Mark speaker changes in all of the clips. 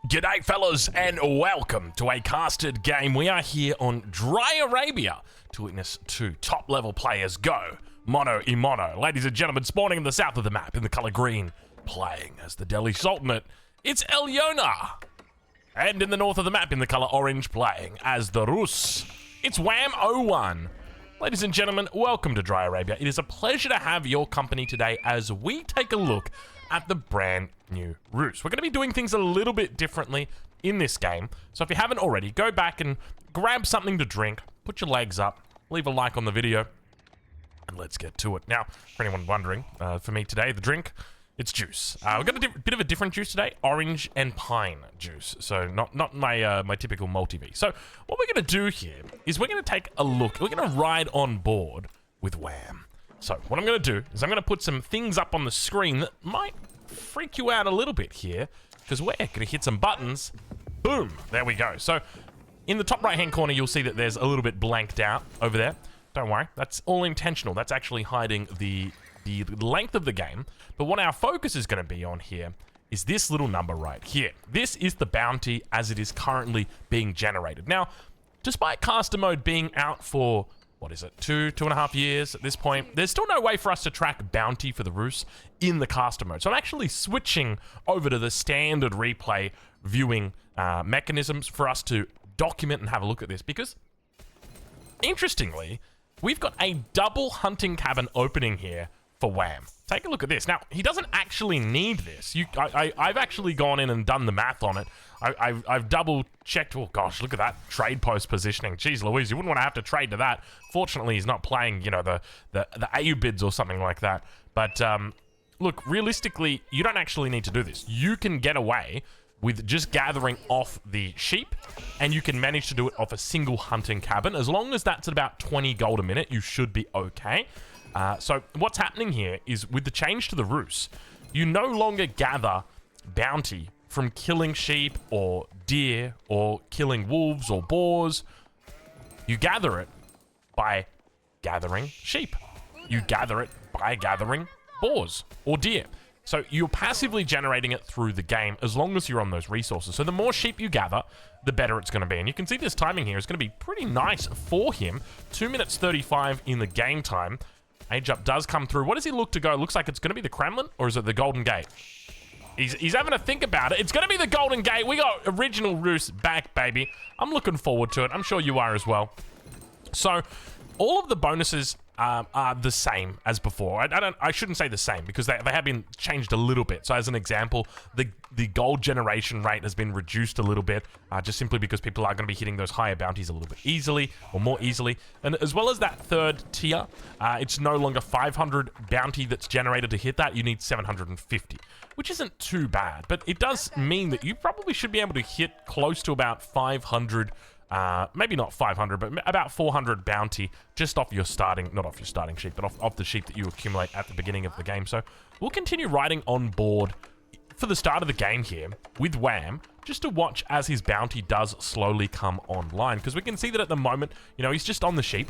Speaker 1: G'day fellas and welcome to a casted game. We are here on Dry Arabia to witness two top level players go mono y mono. Ladies and gentlemen, spawning in the south of the map in the colour green, playing as the Delhi Sultanate, it's Elyona. And in the north of the map in the colour orange, playing as the Rus, it's Wham01. Ladies and gentlemen, welcome to Dry Arabia. It is a pleasure to have your company today as we take a look at the brand new Rus. We're going to be doing things a little bit differently in this game. So if you haven't already, go back and grab something to drink, put your legs up, leave a like on the video, and let's get to it. Now, for anyone wondering, for me today, the drink, it's juice. We've got a bit of a different juice today, orange and pine juice. So not my my typical multi-V. So what we're going to do here is we're going to take a look. We're going to ride on board with Wham. So what I'm going to do is I'm going to put some things up on the screen that might freak you out a little bit here, because we're going to hit some buttons. Boom, there we go. So in the top right hand corner, you'll see that there's a little bit blanked out over there. Don't worry, that's all intentional. That's actually hiding the length of the game. But what our focus is going to be on here is this little number right here. This is the bounty as it is currently being generated. Now, despite caster mode being out for, what is it, 2.5 years at this point, there's still no way for us to track bounty for the Rus in the caster mode. So I'm actually switching over to the standard replay viewing mechanisms for us to document and have a look at this, because interestingly, we've got a double hunting cabin opening here for Wham. Take a look at this. Now, he doesn't actually need this. I've actually gone in and done the math on it. I've double checked. Oh gosh, look at that trade post positioning. Jeez Louise, you wouldn't want to have to trade to that. Fortunately, he's not playing, you know, the AU bids or something like that. But look, realistically, you don't actually need to do this. You can get away with just gathering off the sheep, and you can manage to do it off a single hunting cabin. As long as that's at about 20 gold a minute, you should be okay. So what's happening here is with the change to the Rus, you no longer gather bounty from killing sheep or deer or killing wolves or boars. You gather it by gathering sheep. You gather it by gathering boars or deer. So you're passively generating it through the game as long as you're on those resources. So the more sheep you gather, the better it's going to be. And you can see this timing here is going to be pretty nice for him. 2 minutes 35 in the game time. Age up does come through. What does he look to go? Looks like it's going to be the Kremlin, or is it the Golden Gate? He's having a think about it. It's going to be the Golden Gate. We got original Rus back, baby. I'm looking forward to it. I'm sure you are as well. So all of the bonuses are the same as before. I shouldn't say the same, because they have been changed a little bit. So as an example, the gold generation rate has been reduced a little bit, just simply because people are going to be hitting those higher bounties a little bit easily, or more easily. And as well as that third tier, it's no longer 500 bounty that's generated to hit that. You need 750, which isn't too bad. But it does mean that you probably should be able to hit close to about 500, maybe not 500, but about 400 bounty just off your starting, not off your starting sheep, but off the sheep that you accumulate at the beginning of the game. So we'll continue riding on board for the start of the game here with Wham, just to watch as his bounty does slowly come online, because we can see that at the moment, you know, he's just on the sheep.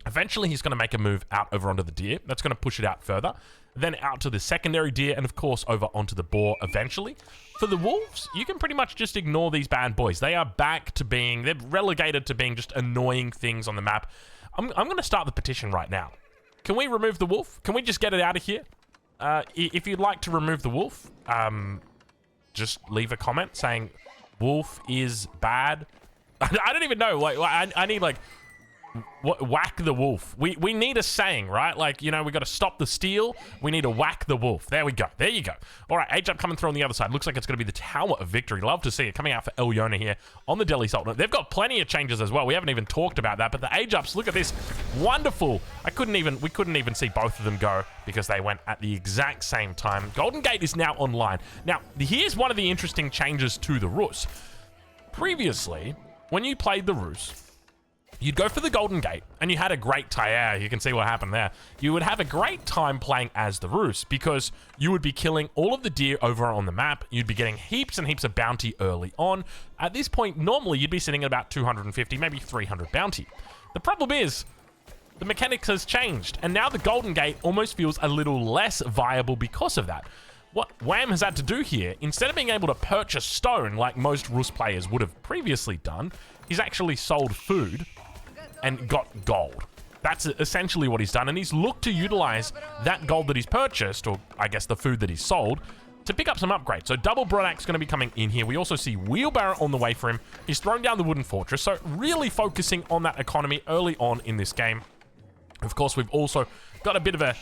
Speaker 1: Eventually, he's going to make a move out over onto the deer. That's going to push it out further. Then out to the secondary deer, and of course, over onto the boar eventually. For the wolves, you can pretty much just ignore these bad boys. They are back to being, they're relegated to being just annoying things on the map. I'm going to start the petition right now. Can we remove the wolf? Can we just get it out of here? If you'd like to remove the wolf, just leave a comment saying wolf is bad. I don't even know. Like, I need like, whack the wolf. We need a saying, right? Like, you know, we got to stop the steal. We need to whack the wolf. There we go. There you go. All right, Age Up coming through on the other side. Looks like it's going to be the Tower of Victory. Love to see it coming out for Elyona here on the Delhi Sultanate. They've got plenty of changes as well. We haven't even talked about that, but the Age Ups, look at this. Wonderful. We couldn't even see both of them go because they went at the exact same time. Golden Gate is now online. Now, here's one of the interesting changes to the Rus. Previously, when you played the Rus, you'd go for the Golden Gate, and you had a great time. Yeah, you can see what happened there. You would have a great time playing as the Rus, because you would be killing all of the deer over on the map. You'd be getting heaps and heaps of bounty early on. At this point, normally, you'd be sitting at about 250, maybe 300 bounty. The problem is, the mechanics has changed, and now the Golden Gate almost feels a little less viable because of that. what Wham has had to do here, instead of being able to purchase stone like most Rus players would have previously done, he's actually sold food and got gold. That's essentially what he's done, and he's looked to utilize that gold that he's purchased, or I guess the food that he's sold, to pick up some upgrades. So double Brodax going to be coming in here. We also see Wheelbarrow on the way for him. He's thrown down the Wooden Fortress, so really focusing on that economy early on in this game. Of course, we've also got a bit of a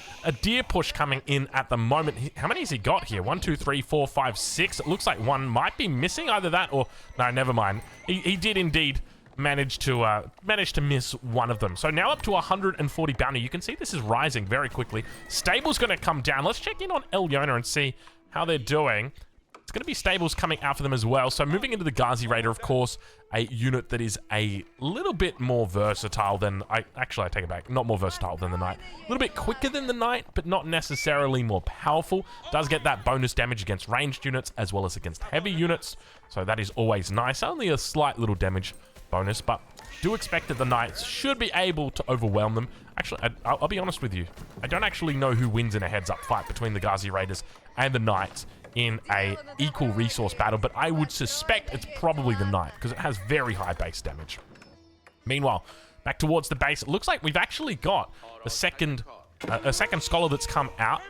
Speaker 1: deer push coming in at the moment. How many has he got here? 1, 2, 3, 4, 5, 6. It looks like one might be missing. Either that or... No, never mind. He did indeed manage to miss one of them. So now up to 140 bounty. You can see this is rising very quickly. Stable's going to come down. Let's check in on Ilyona and see how they're doing. It's going to be Stables coming out for them as well. So moving into the Ghazi Raider, of course, a unit that is a little bit more versatile than... I take it back. Not more versatile than the Knight. A little bit quicker than the Knight, but not necessarily more powerful. Does get that bonus damage against ranged units as well as against heavy units. So that is always nice. Only a slight little damage bonus, but do expect that the Knights should be able to overwhelm them. Actually, I'll be honest with you. I don't actually know who wins in a heads-up fight between the Ghazi Raiders and the Knights in a equal resource battle, but I would suspect it's probably the Knight because it has very high base damage. Meanwhile, back towards the base, it looks like we've actually got a second scholar that's come out.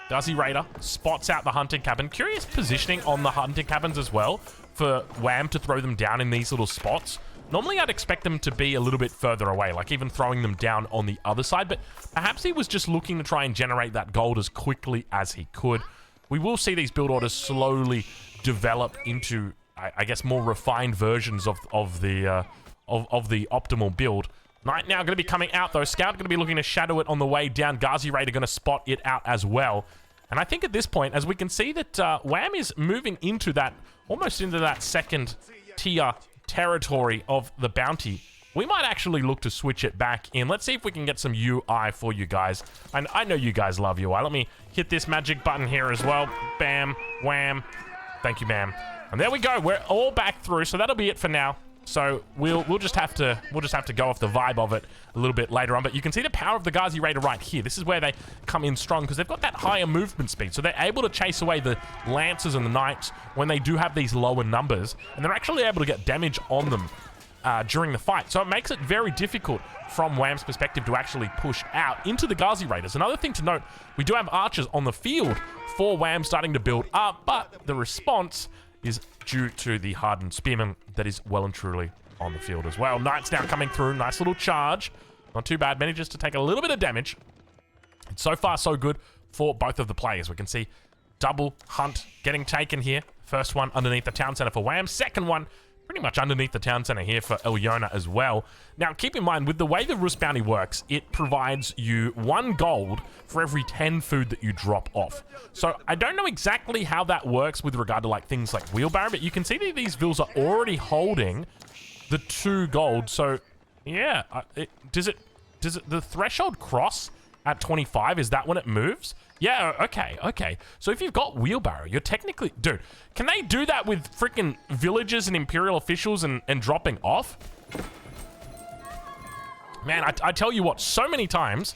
Speaker 1: Ghazi Raider spots out the hunting cabin. Curious positioning on the hunting cabins as well for Wham to throw them down in these little spots. Normally, I'd expect them to be a little bit further away, like even throwing them down on the other side, but perhaps he was just looking to try and generate that gold as quickly as he could. We will see these build orders slowly develop into, I guess, more refined versions of the optimal build. Knight now going to be coming out, though. Scout going to be looking to shadow it on the way down. Ghazi Raider going to spot it out as well. And I think at this point, as we can see that Wham is moving into that, almost into that second tier territory of the bounty, we might actually look to switch it back in. Let's see if we can get some UI for you guys. And I know you guys love UI. Let me hit this magic button here as well. Bam, wham. Thank you, ma'am. And there we go. We're all back through. So that'll be it for now. So we'll just have to go off the vibe of it a little bit later on. But you can see the power of the Ghazi Raider right here. This is where they come in strong because they've got that higher movement speed. So they're able to chase away the Lancers and the Knights when they do have these lower numbers. And they're actually able to get damage on them during the fight. So it makes it very difficult from Wham's perspective to actually push out into the Ghazi Raiders. Another thing to note, we do have archers on the field for Wham starting to build up, but the response is due to the hardened spearman that is well and truly on the field as well. Knights now coming through. Nice little charge. Not too bad. Manages to take a little bit of damage. And so far, so good for both of the players. We can see double hunt getting taken here. First one underneath the town center for Wham. Second one pretty much underneath the town center here for Ilyona as well. Now, keep in mind, with the way the Rus bounty works, it provides you 1 gold for every 10 food that you drop off. So I don't know exactly how that works with regard to like things like Wheelbarrow, but you can see that these vills are already holding the 2 gold. So yeah, does the threshold cross at 25? Is that when it moves? Yeah, okay. So if you've got Wheelbarrow, you're technically... Dude, can they do that with freaking villagers and Imperial officials and dropping off? Man, I tell you what, so many times...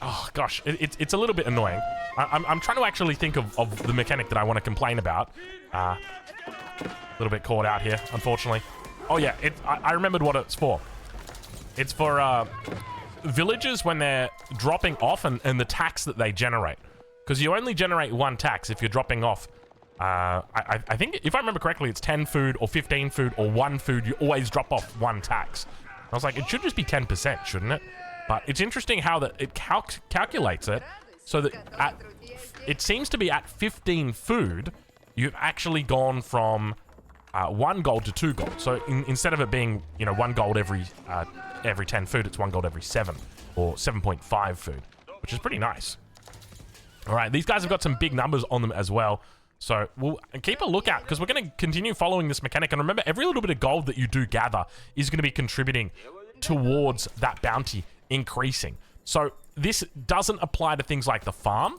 Speaker 1: Oh, gosh, it's a little bit annoying. I'm trying to actually think of the mechanic that I want to complain about. A little bit caught out here, unfortunately. Oh, yeah, I remembered what it's for. It's for villagers when they're dropping off and the tax that they generate. Because you only generate 1 tax if you're dropping off. I think, if I remember correctly, it's 10 food or 15 food or 1 food. You always drop off 1 tax. I was like, it should just be 10%, shouldn't it? But it's interesting how that it calculates it so that it seems to be at 15 food, you've actually gone from 1 gold to 2 gold. So instead of it being, 1 gold every 10 food, it's 1 gold every 7 or 7.5 food, which is pretty nice. All right, these guys have got some big numbers on them as well. So we'll keep a lookout because we're going to continue following this mechanic. And remember, every little bit of gold that you do gather is going to be contributing towards that bounty increasing. So this doesn't apply to things like the farm.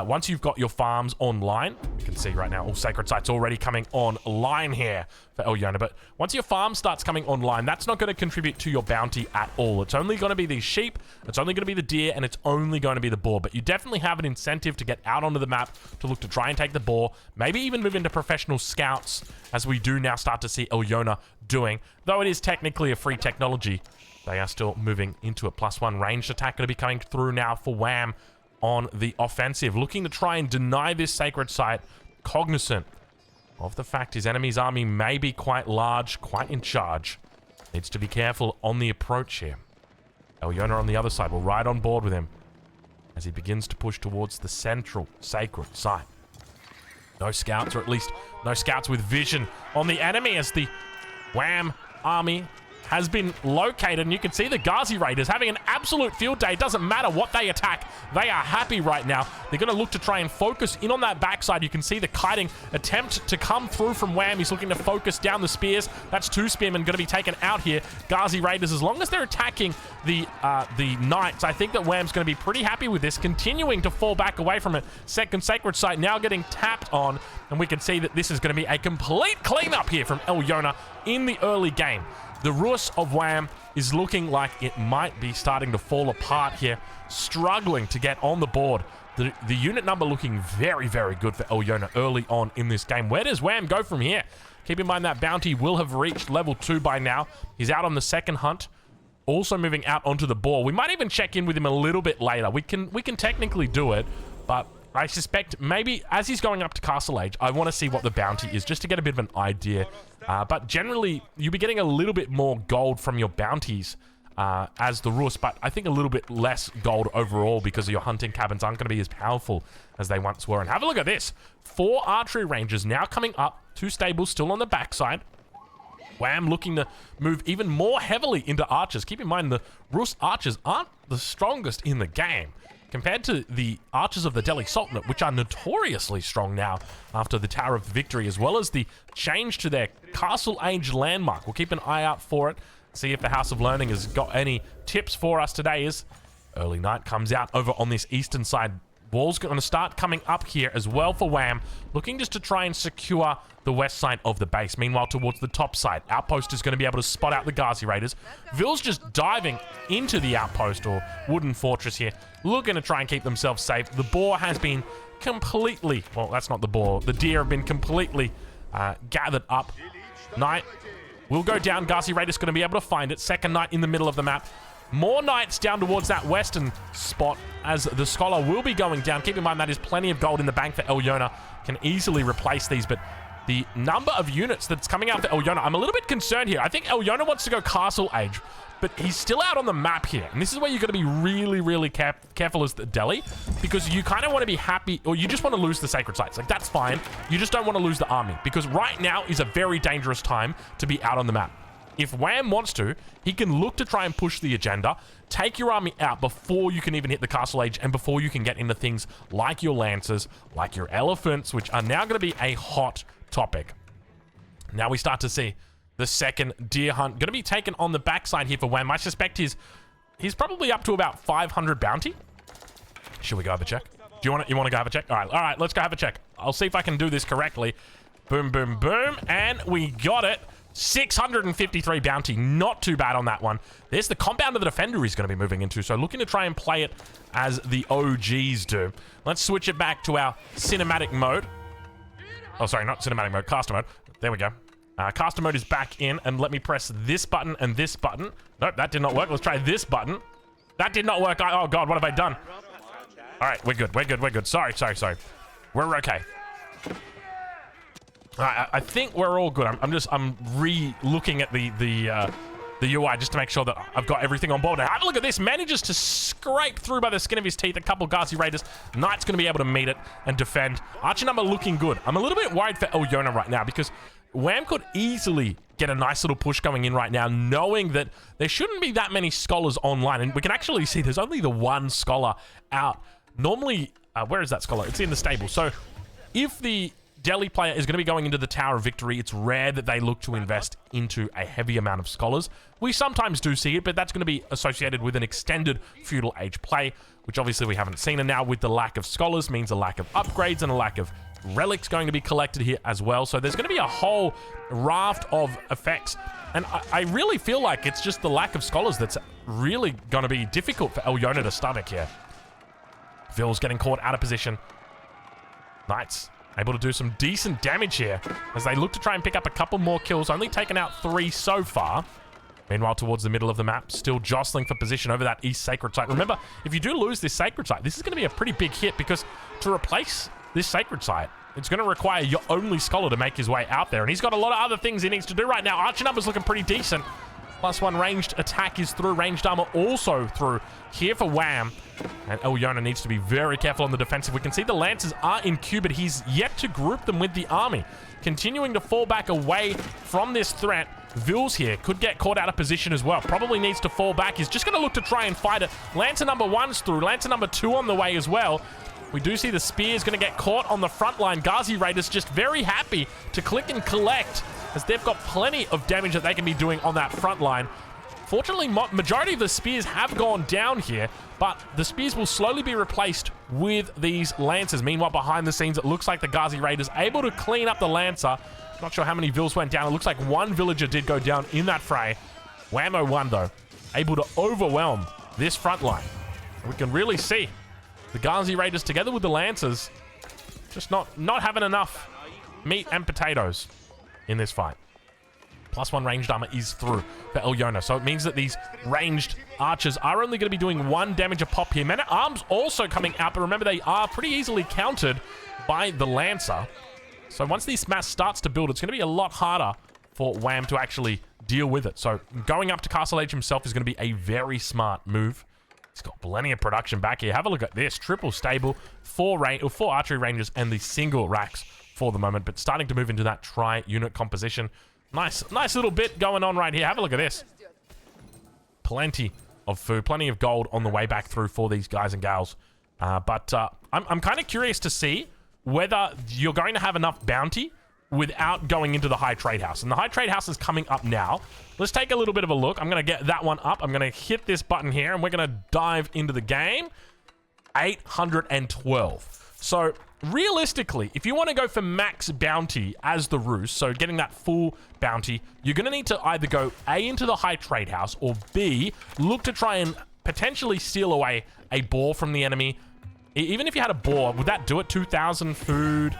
Speaker 1: Once you've got your farms online, you can see right now all Sacred Sites already coming online here for Elyono. But once your farm starts coming online, that's not going to contribute to your bounty at all. It's only going to be these sheep, it's only going to be the deer, and it's only going to be the boar. But you definitely have an incentive to get out onto the map to look to try and take the boar, maybe even move into professional scouts, as we do now start to see Elyono doing. Though it is technically a free technology, they are still moving into it. +1 ranged attack going to be coming through now for Wham on the offensive, looking to try and deny this Sacred Site, cognizant of the fact his enemy's army may be quite large, quite in charge. Needs to be careful on the approach here. Elyono on the other side will ride on board with him as he begins to push towards the central Sacred Site. No scouts, or at least no scouts with vision on the enemy, as the Wham army has been located, and you can see the Ghazi Raiders having an absolute field day. It doesn't matter what they attack, they are happy right now. They're going to look to try and focus in on that backside. You can see the kiting attempt to come through from Wham. He's looking to focus down the spears. That's 2 spearmen going to be taken out here. Ghazi Raiders, as long as they're attacking the Knights, I think that Wham's going to be pretty happy with this, continuing to fall back away from it. Second Sacred Site now getting tapped on, and we can see that this is going to be a complete cleanup here from Elyono in the early game. The Rus of Wham is looking like it might be starting to fall apart here, struggling to get on the board. The unit number looking very, very good for Elyono early on in this game. Where does Wham go from here? Keep in mind that bounty will have reached level 2 by now. He's out on the second hunt, also moving out onto the boar. We might even check in with him a little bit later. We can technically do it, but I suspect maybe as he's going up to Castle Age, I want to see what the bounty is, just to get a bit of an idea. But generally, you'll be getting a little bit more gold from your bounties as the Rus, but I think a little bit less gold overall because your hunting cabins aren't going to be as powerful as they once were. And have a look at this. 4 archery rangers now coming up. 2 stables still on the backside. Wham looking to move even more heavily into archers. Keep in mind, the Rus archers aren't the strongest in the game compared to the archers of the Delhi Sultanate, which are notoriously strong now after the Tower of Victory, as well as the change to their Castle Age landmark. We'll keep an eye out for it, see if the House of Learning has got any tips for us today as early night comes out over on this eastern side. Walls going to start coming up here as well for Wham, looking just to try and secure the west side of the base. Meanwhile, towards the top side, Outpost is going to be able to spot out the Ghazi Raiders. Ville's just diving into the Outpost, or Wooden Fortress here, looking to try and keep themselves safe. The boar has been completely, well, that's not the boar. The deer have been completely gathered up. Knight will go down. Ghazi Raiders going to be able to find it. Second Knight in the middle of the map. More Knights down towards that western spot as the Scholar will be going down. Keep in mind that is plenty of gold in the bank for Elyono. Can easily replace these, but the number of units that's coming out for Elyono, I'm a little bit concerned here. I think Elyono wants to go Castle Age, but he's still out on the map here. And this is where you're going to be really, really careful as the Delhi, because you kind of want to be happy, or you just want to lose the Sacred Sites. Like, that's fine. You just don't want to lose the army, because right now is a very dangerous time to be out on the map. If Wham wants to, he can look to try and push the agenda, take your army out before you can even hit the Castle Age, and before you can get into things like your Lancers, like your Elephants, which are now going to be a hot topic. Now we start to see the second deer hunt going to be taken on the backside here for Wham. I suspect he's probably up to about 500 bounty. Should we go have a check? You want to go have a check? All right, let's go have a check. I'll see if I can do this correctly. Boom, boom, boom, and we got it. 653 bounty, not too bad on that one. There's the compound of the Defender he's going to be moving into, so looking to try and play it as the OGs do. Let's switch it back to our cinematic mode. Oh, sorry, not cinematic mode, caster mode. There we go. Caster mode is back in, and let me press this button and this button. Nope, that did not work. Let's try this button. That did not work. Oh, God, what have I done? All right, we're good. Sorry. We're okay. I think we're all good. I'm re-looking at the UI just to make sure that I've got everything on board. Now, have a look at this. Manages to scrape through by the skin of his teeth a couple Ghazi Raiders. Knight's going to be able to meet it and defend. Archer number looking good. I'm a little bit worried for Elyono right now because Wham could easily get a nice little push going in right now, knowing that there shouldn't be that many Scholars online. And we can actually see there's only the one Scholar out. Normally, where is that Scholar? It's in the stable. So if the Delhi player is going to be going into the Tower of Victory. It's rare that they look to invest into a heavy amount of scholars. We sometimes do see it, but that's going to be associated with an extended feudal age play, which obviously we haven't seen. And now with the lack of scholars means a lack of upgrades and a lack of relics going to be collected here as well. So there's going to be a whole raft of effects. And I really feel like it's just the lack of scholars that's really going to be difficult for Elyoner to stomach here. Vils getting caught out of position. Knights able to do some decent damage here as they look to try and pick up a couple more kills. Only taken out 3 so far. Meanwhile, towards the middle of the map, still jostling for position over that East Sacred Site. Remember, if you do lose this Sacred Site, this is going to be a pretty big hit because to replace this Sacred Site, it's going to require your only scholar to make his way out there. And he's got a lot of other things he needs to do right now. Archer numbers looking pretty decent. +1 ranged attack is through. Ranged armor also through here for Wham. And Elyoner needs to be very careful on the defensive. We can see the Lancers are in queue, but he's yet to group them with the army. Continuing to fall back away from this threat. Vils here could get caught out of position as well. Probably needs to fall back. He's just going to look to try and fight it. Lancer number 1's through. Lancer number 2 on the way as well. We do see the spear is going to get caught on the front line. Ghazi Raiders just very happy to click and collect as they've got plenty of damage that they can be doing on that front line. Fortunately, majority of the spears have gone down here, but the spears will slowly be replaced with these Lancers. Meanwhile, behind the scenes, it looks like the Ghazi Raiders able to clean up the Lancer. Not sure how many Vils went down. It looks like 1 villager did go down in that fray. Whammo 1, though, able to overwhelm this front line. We can really see the Ghazi Raiders together with the Lancers just not having enough meat and potatoes in this fight. +1 ranged armor is through for Elyoner. So it means that these ranged archers are only going to be doing 1 damage a pop here. Men-at-Arms also coming out, but remember they are pretty easily countered by the Lancer. So once this mass starts to build, it's going to be a lot harder for Wham to actually deal with it. So going up to Castle Age himself is going to be a very smart move. He's got plenty of production back here. Have a look at this. Triple stable, 4 archery rangers, and the single racks for the moment, but starting to move into that tri-unit composition. Nice little bit going on right here. Have a look at this. Plenty of food, plenty of gold on the way back through for these guys and gals. But I'm kind of curious to see whether you're going to have enough bounty without going into the High Trade House. And the High Trade House is coming up now. Let's take a little bit of a look. I'm going to get that one up. I'm going to hit this button here, and we're going to dive into the game. 812. So realistically, if you want to go for max bounty as the Roost, so getting that full bounty, you're going to need to either go A, into the High Trade House, or B, look to try and potentially steal away a boar from the enemy. Even if you had a boar, would that do it? 2,000 food.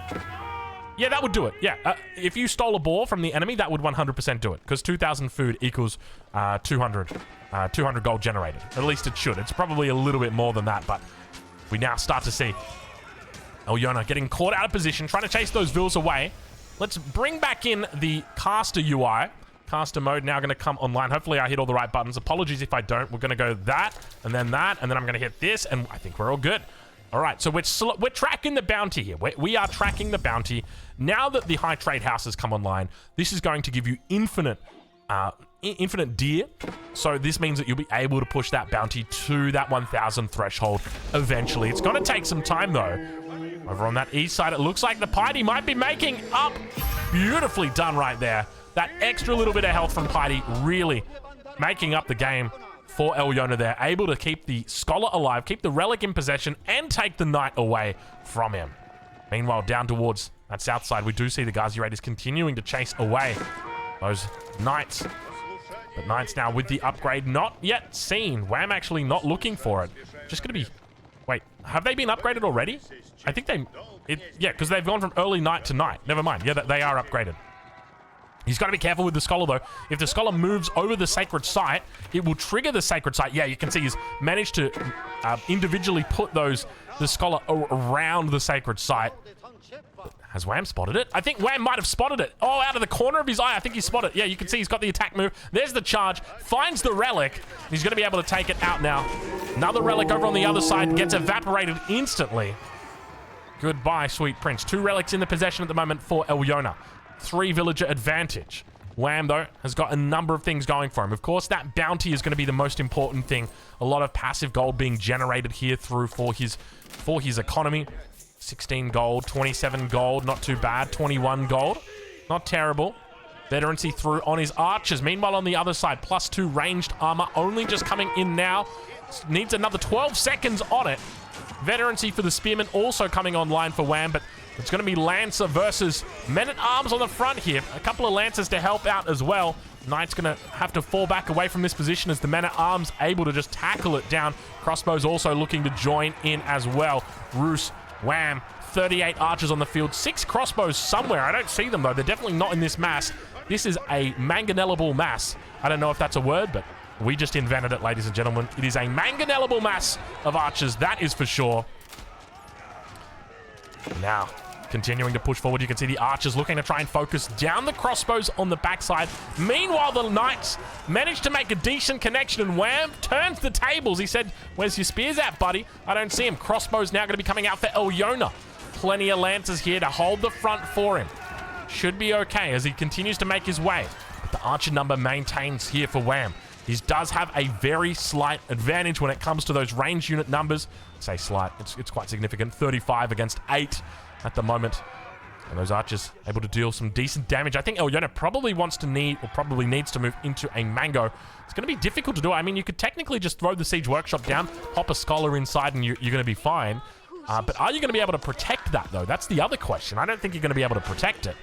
Speaker 1: Yeah, that would do it. Yeah, if you stole a boar from the enemy, that would 100% do it, because 2,000 food equals 200 gold generated. At least it should. It's probably a little bit more than that, but we now start to see Elyoner getting caught out of position, trying to chase those Vils away. Let's bring back in the caster UI. Caster mode now going to come online. Hopefully I hit all the right buttons. Apologies if I don't. We're going to go that, and then I'm going to hit this, and I think we're all good. All right, so we're tracking the bounty here. We are tracking the bounty. Now that the High Trade House has come online, this is going to give you infinite deer. So this means that you'll be able to push that bounty to that 1,000 threshold eventually. It's going to take some time, though. Over on that east side, it looks like the Piety might be making up. Beautifully done right there. That extra little bit of health from Piety really making up the game for Elyoner there. Able to keep the Scholar alive, keep the Relic in possession, and take the Knight away from him. Meanwhile, down towards that south side, we do see the Ghazi Raiders continuing to chase away those Knights. But Knights now with the upgrade not yet seen. Wham actually not looking for it. Just going to be... Wait, have they been upgraded already? I think yeah, because they've gone from early night to night. Never mind. Yeah, they are upgraded. He's got to be careful with the Scholar, though. If the Scholar moves over the Sacred Site, it will trigger the Sacred Site. Yeah, you can see he's managed to individually put the Scholar around the Sacred Site. Has Wham spotted it? I think Wham might have spotted it. Oh, out of the corner of his eye, I think he spotted it. Yeah, you can see he's got the attack move. There's the charge. Finds the Relic. He's going to be able to take it out now. Another Relic over on the other side gets evaporated instantly. Goodbye, sweet prince. 2 relics in the possession at the moment for Elyoner. 3 villager advantage. Wham, though, has got a number of things going for him. Of course, that bounty is going to be the most important thing. A lot of passive gold being generated here through for his economy. 16 gold, 27 gold, not too bad. 21 gold, not terrible. Veterancy through on his archers. Meanwhile, on the other side, +2 ranged armor, only just coming in now. Needs another 12 seconds on it. Veterancy for the Spearman also coming online for Wham, but it's going to be Lancer versus Men-at-Arms on the front here. A couple of Lancers to help out as well. Knight's going to have to fall back away from this position as the Men-at-Arms able to just tackle it down. Crossbows also looking to join in as well. Roos, Wham, 38 archers on the field. 6 crossbows somewhere. I don't see them, though. They're definitely not in this mass. This is a manganellable mass. I don't know if that's a word, but we just invented it, ladies and gentlemen. It is a manganellable mass of archers. That is for sure. Now, continuing to push forward, you can see the archers looking to try and focus down the crossbows on the backside. Meanwhile, the Knights managed to make a decent connection, and Wham turns the tables. He said, "Where's your spears at, buddy?" I don't see him. Crossbows now going to be coming out for Elyoner. Plenty of Lancers here to hold the front for him. Should be okay as he continues to make his way. But the archer number maintains here for Wham. He does have a very slight advantage when it comes to those range unit numbers. I say slight, it's quite significant. 35 against 8 at the moment. And those archers able to deal some decent damage. I think Elyoner probably needs to move into a Mango. It's going to be difficult to do. I mean, you could technically just throw the Siege Workshop down, pop a Scholar inside, and you're going to be fine. But are you going to be able to protect that, though? That's the other question. I don't think you're going to be able to protect it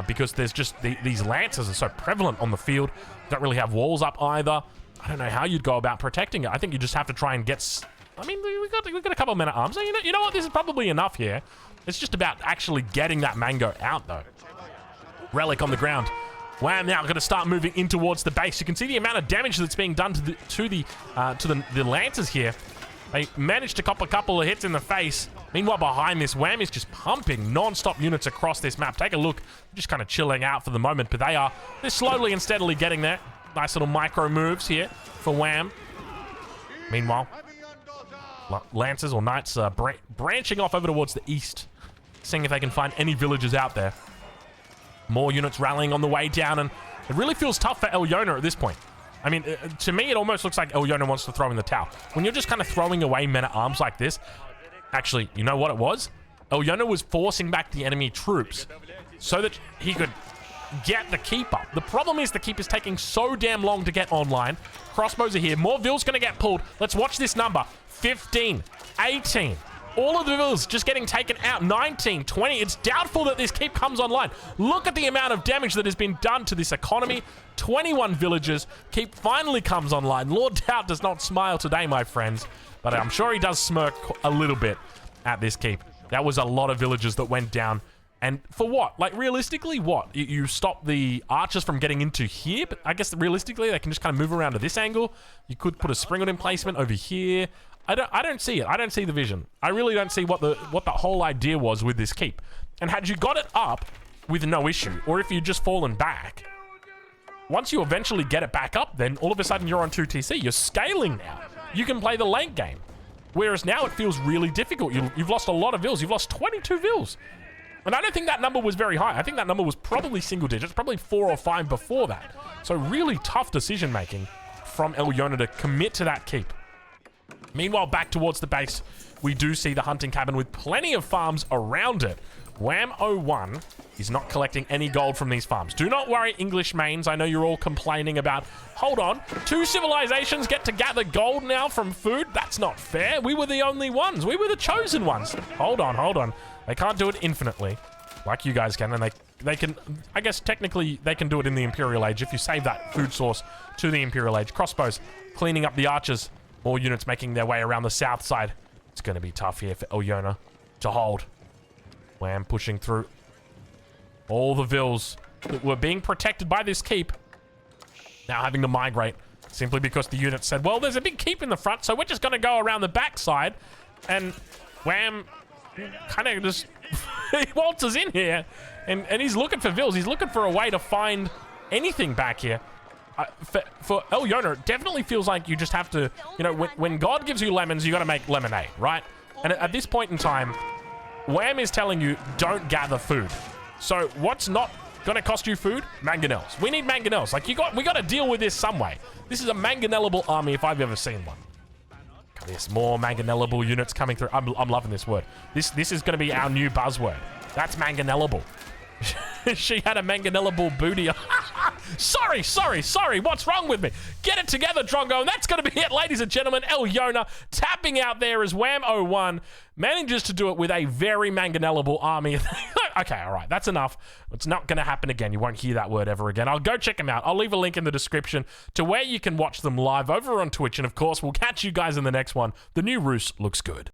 Speaker 1: because there's just these Lancers are so prevalent on the field. Don't really have walls up either. I don't know how you'd go about protecting it. I think you just have to try and get... I mean, we've got a couple of Men-at-Arms. So you know what? This is probably enough here. It's just about actually getting that Mango out, though. Relic on the ground. Wham now going to start moving in towards the base. You can see the amount of damage that's being done to the Lancers here. They managed to cop a couple of hits in the face. Meanwhile, behind this, Wham is just pumping non-stop units across this map. Take a look. Just kind of chilling out for the moment, but they're slowly and steadily getting there. Nice little micro moves here for Wham. Meanwhile, Lancers or Knights are branching off over towards the east, seeing if they can find any villages out there. More units rallying on the way down, and it really feels tough for Elyoner at this point. I mean, to me, it almost looks like Elyoner wants to throw in the towel. When you're just kind of throwing away Men-at-Arms like this, actually, you know what it was? Elyoner was forcing back the enemy troops so that he could get the keep up. The problem is the keep is taking so damn long to get online. Crossbows are here. More vills going to get pulled. Let's watch this number. 15, 18. All of the vills just getting taken out. 19, 20. It's doubtful that this keep comes online. Look at the amount of damage that has been done to this economy. 21 villagers. Keep finally comes online. Lord Doubt does not smile today, my friends. But I'm sure he does smirk a little bit at this keep. That was a lot of villagers that went down. And for what? Like, realistically, what? You stop the archers from getting into here, but I guess realistically, they can just kind of move around to this angle. You could put a Springald emplacement over here. I don't see it. I don't see the vision. I really don't see what the whole idea was with this keep. And had you got it up with no issue, or if you'd just fallen back, once you eventually get it back up, then all of a sudden you're on 2TC. You're scaling now. You can play the late game. Whereas now it feels really difficult. You've lost a lot of vills. You've lost 22 vills. And I don't think that number was very high. I think that number was probably single digits, probably 4 or 5 before that. So really tough decision making from Elyoner to commit to that keep. Meanwhile, back towards the base, we do see the hunting cabin with plenty of farms around it. Wham01 is not collecting any gold from these farms. Do not worry, English mains. I know you're all complaining about, hold on, 2 civilizations get to gather gold now from food? That's not fair. We were the only ones. We were the chosen ones. Hold on. They can't do it infinitely, like you guys can, and they can, I guess technically they can do it in the Imperial Age if you save that food source to the Imperial Age. Crossbows cleaning up the archers. More units making their way around the south side. It's going to be tough here for Elyoner to hold. Wham pushing through. All the vills that were being protected by this keep now having to migrate simply because the unit said, well, there's a big keep in the front, so we're just going to go around the backside. And Wham kind of just he waltzes in here and he's looking for vills. He's looking for a way to find anything back here. For Elyoner, it definitely feels like you just have to, you know, when God gives you lemons, you got to make lemonade, right? And at this point in time, Wham is telling you, don't gather food. So what's not going to cost you food? Mangonels. We need mangonels. Like, we got to deal with this some way. This is a mangonellable army if I've ever seen one. Look at this. More manganellable units coming through. I'm loving this word. This is going to be our new buzzword. That's manganellable. She had a manganellable booty. Sorry. What's wrong with me? Get it together, Drongo. And that's going to be it, ladies and gentlemen. Elyoner tapping out there as Wham01 manages to do it with a very manganellable army. Okay, all right. That's enough. It's not going to happen again. You won't hear that word ever again. I'll go check them out. I'll leave a link in the description to where you can watch them live over on Twitch. And, of course, we'll catch you guys in the next one. The new Rus looks good.